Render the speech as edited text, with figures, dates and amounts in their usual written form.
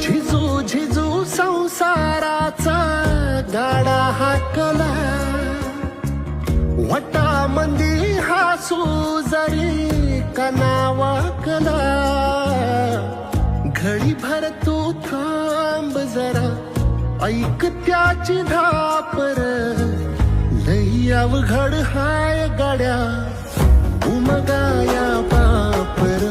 झिजू झिजू संसाराचा गाडा हाकला, वटामंदी हासू जरी कना वाकला. घडी भर तू थांब जरा, ऐक त्याची धापर, लई अवघड हाय गाड्या उमगाया पापर.